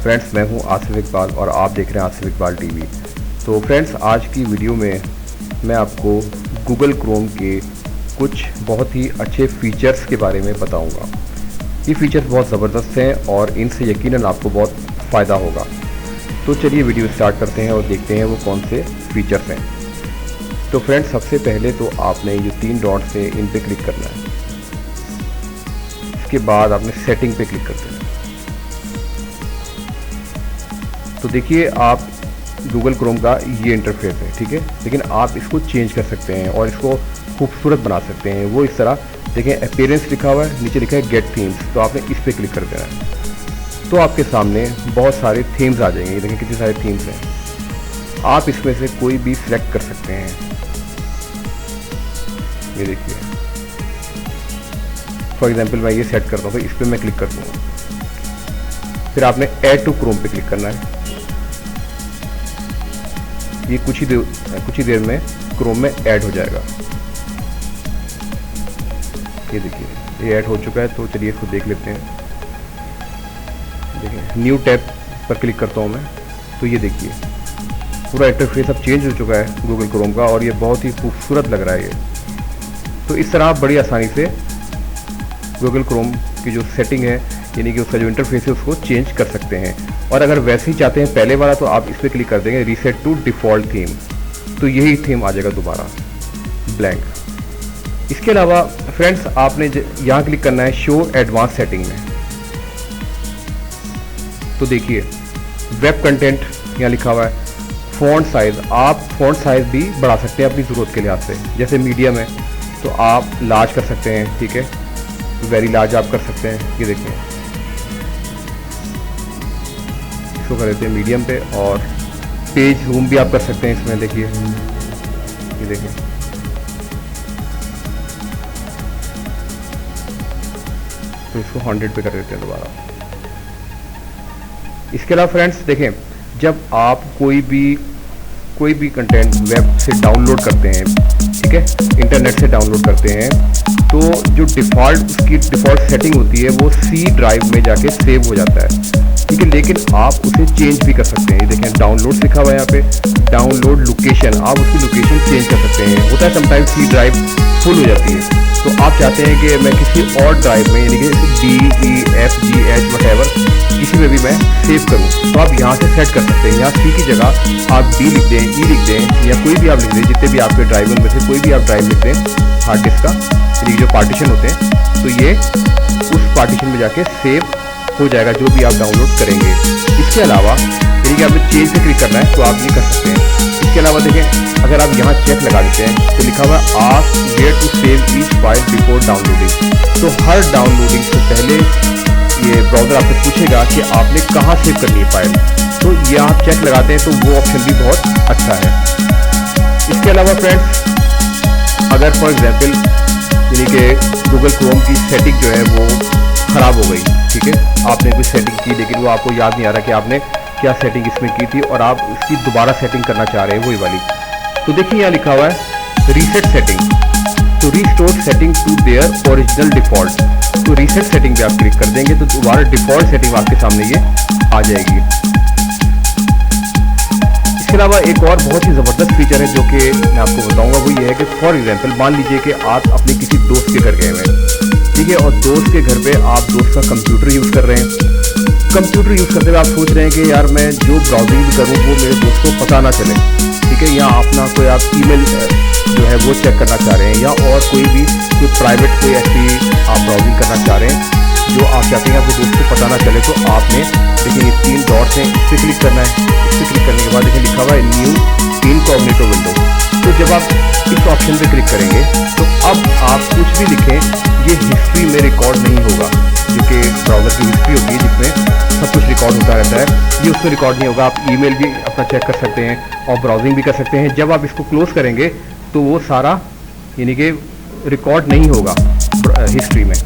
Friends, मैं हूं आसिफ इकबाल और आप देख रहे हैं आसिफ इकबाल टीवी। तो फ्रेंड्स, आज की वीडियो में मैं आपको गूगल क्रोम के कुछ बहुत ही अच्छे फीचर्स के बारे में बताऊंगा। ये फीचर्स बहुत ज़बरदस्त हैं और इनसे यकीनन आपको बहुत फ़ायदा होगा। तो चलिए वीडियो स्टार्ट करते हैं और देखते हैं वो कौन से फीचर्स हैं। तो फ्रेंड्स, सबसे पहले तो आपने ये 3 डॉट्स हैं, इन पे क्लिक करना है। इसके बाद आपने सेटिंग पे क्लिक कर देना है। तो देखिए, आप गूगल क्रोम का ये इंटरफेस है, ठीक है। लेकिन आप इसको चेंज कर सकते हैं और इसको खूबसूरत बना सकते हैं। वो इस तरह देखें, अपीयरेंस लिखा हुआ है, नीचे लिखा है गेट थीम्स, तो आपने इस पर क्लिक कर देना है। तो आपके सामने बहुत सारे थीम्स आ जाएंगे। देखें कितने सारे थीम्स हैं। आप इसमें से कोई भी सिलेक्ट कर सकते हैं। ये देखिए, फॉर एग्जांपल मैं ये सेट करता हूँ, तो इस पर मैं क्लिक कर दूँगा। फिर आपने ऐड टू क्रोम पे क्लिक करना है। ये कुछ ही देर में क्रोम में ऐड हो जाएगा। ये देखिए, ये ऐड हो चुका है। तो चलिए इसको देख लेते हैं। देखिए, न्यू टैब पर क्लिक करता हूँ मैं, तो ये देखिए पूरा इंटरफेस अब चेंज हो चुका है गूगल क्रोम का, और ये बहुत ही खूबसूरत लग रहा है ये। तो इस तरह आप बड़ी आसानी से गूगल क्रोम की जो सेटिंग है, यानी कि उसका जो इंटरफेस है, उसको चेंज कर सकते हैं। और अगर वैसे ही चाहते हैं पहले वाला, तो आप इस पर क्लिक कर देंगे रीसेट टू डिफ़ॉल्ट थीम, तो यही थीम आ जाएगा दोबारा ब्लैंक। इसके अलावा फ्रेंड्स, आपने यहाँ क्लिक करना है शो एडवांस सेटिंग में। तो देखिए, वेब कंटेंट यहाँ लिखा हुआ है। फ़ॉन्ट साइज़, आप फ़ॉन्ट साइज़ भी बढ़ा सकते हैं अपनी ज़रूरत के लिहाज से। जैसे मीडियम है तो आप लार्ज कर सकते हैं, ठीक है, वेरी लार्ज आप कर सकते हैं। ये देखिए, इसको कर देते हैं मीडियम पे। और पेज जूम भी आप कर सकते हैं इसमें। देखिए, ये देखिए, तो इसको 100 पे कर देते हैं दोबारा। इसके अलावा फ्रेंड्स देखें, जब आप कोई भी कंटेंट वेब से डाउनलोड करते हैं, ठीक है, इंटरनेट से डाउनलोड करते हैं, तो जो उसकी डिफ़ॉल्ट सेटिंग होती है, वो सी ड्राइव में जाके सेव हो जाता है, ठीक है। लेकिन आप उसे चेंज भी कर सकते हैं। ये देखें, डाउनलोड लिखा हुआ है यहाँ पे, डाउनलोड लोकेशन, आप उसकी लोकेशन चेंज कर सकते हैं। होता है समटाइम्स सी ड्राइव फुल हो जाती है, तो आप चाहते हैं कि मैं किसी और ड्राइव में, यानी कि DEFGH वटेवर किसी में भी मैं सेव करूं, तो आप यहाँ से सेट कर सकते हैं। यहाँ सी की जगह आप D लिख दें, E लिख दें, या कोई भी आप लिख दें, जितने भी आपके ड्राइव में से कोई भी आप ड्राइव लिख दें हार्ड डिस्क का, यानी जो पार्टीशन होते हैं, तो ये उस पार्टीशन में जाके सेव हो जाएगा जो भी आप डाउनलोड करेंगे। इसके अलावा यानी कि आपने चेंज पे क्लिक करना है, तो आप ये कर सकते हैं। इसके अलावा देखें, अगर आप यहाँ चेक लगा देते हैं, तो लिखा हुआ है ask where to save each file before downloading. तो हर डाउनलोडिंग से पहले ये ब्राउज़र आपसे पूछेगा कि आपने कहाँ सेव करनी है फाइल। तो ये आप चेक लगाते हैं, तो वो ऑप्शन भी बहुत अच्छा है। इसके अलावा फ्रेंड्स, अगर फॉर एग्जांपल यानी कि गूगल क्रोम की सेटिंग जो है वो ख़राब हो गई, ठीक है, आपने कोई सेटिंग की लेकिन वो आपको याद नहीं आ रहा कि आपने क्या सेटिंग इसमें की थी, और आप इसकी दोबारा सेटिंग करना चाह रहे हैं वही वाली, तो देखिए यहाँ लिखा हुआ है reset setting to restore setting to their original default. तो रीसेट सेटिंग पे आप क्लिक कर देंगे, तो दोबारा डिफ़ॉल्ट सेटिंग आपके सामने ये आ जाएगी। इसके अलावा एक और बहुत ही ज़बरदस्त फीचर है जो कि मैं आपको बताऊंगा, वो ये है कि फॉर एग्जांपल मान लीजिए कि आप अपने किसी दोस्त के घर गए हुए हैं, ठीक है, और दोस्त के घर पे आप दोस्त का कंप्यूटर यूज़ कर रहे हैं। कंप्यूटर यूज़ करते हुए आप सोच रहे हैं कि यार मैं जो ब्राउजिंग भी करूँ वो मेरे दोस्त को पता ना चले, ठीक है, या अपना कोई आप ईमेल जो है वो चेक करना चाह रहे हैं, या और कोई प्राइवेट कोई ऐसी आप ब्राउजिंग करना चाह रहे हैं जो आप चाहते हैं आपको दोस्त को पता ना चले। तो आपने देखिए, ये 3 डॉट्स हैं, इस पर क्लिक करना है। इस पर क्लिक करने के बाद देखिए लिखा हुआ है न्यू इनकॉग्निटो विंडो। तो जब आप इस ऑप्शन पे क्लिक करेंगे, तो अब आप कुछ भी लिखें, ये हिस्ट्री में रिकॉर्ड नहीं होगा, जो कि ब्राउज़र की हिस्ट्री होती है जिसमें सब कुछ रिकॉर्ड होता रहता है, ये उसमें रिकॉर्ड नहीं होगा। आप ईमेल भी अपना चेक कर सकते हैं और ब्राउजिंग भी कर सकते हैं। जब आप इसको क्लोज़ करेंगे, तो वो सारा यानी कि रिकॉर्ड नहीं होगा हिस्ट्री में।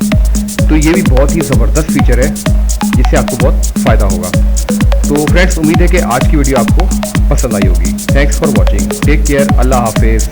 तो ये भी बहुत ही ज़बरदस्त फीचर है जिससे आपको बहुत फ़ायदा होगा। तो फ्रेंड्स, उम्मीद है कि आज की वीडियो आपको पसंद आई होगी। Thanks for watching, take care, अल्लाह हाफिज़।